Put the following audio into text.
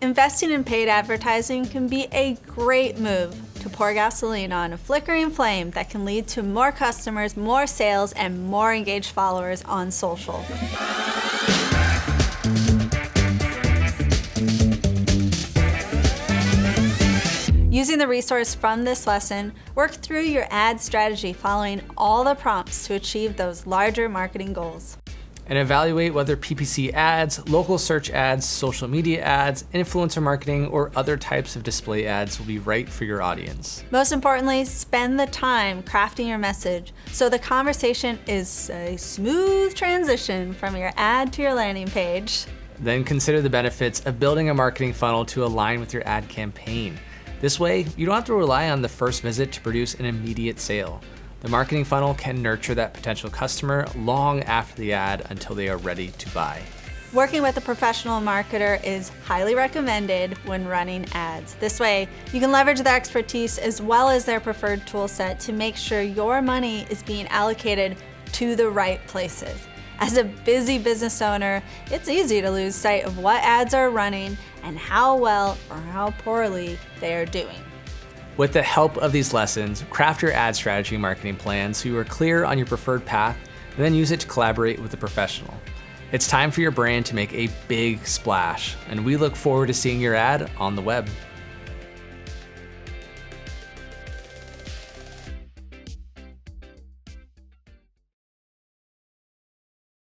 investing in paid advertising can be a great move to pour gasoline on a flickering flame that can lead to more customers, more sales, and more engaged followers on social. Using the resource from this lesson, work through your ad strategy following all the prompts to achieve those larger marketing goals. And evaluate whether PPC ads, local search ads, social media ads, influencer marketing, or other types of display ads will be right for your audience. Most importantly, spend the time crafting your message so the conversation is a smooth transition from your ad to your landing page. Then consider the benefits of building a marketing funnel to align with your ad campaign. This way, you don't have to rely on the first visit to produce an immediate sale. The marketing funnel can nurture that potential customer long after the ad until they are ready to buy. Working with a professional marketer is highly recommended when running ads. This way, you can leverage their expertise as well as their preferred tool set to make sure your money is being allocated to the right places. As a busy business owner, it's easy to lose sight of what ads are running and how well or how poorly they are doing. With the help of these lessons, craft your ad strategy marketing plan so you are clear on your preferred path, and then use it to collaborate with a professional. It's time for your brand to make a big splash, and we look forward to seeing your ad on the web.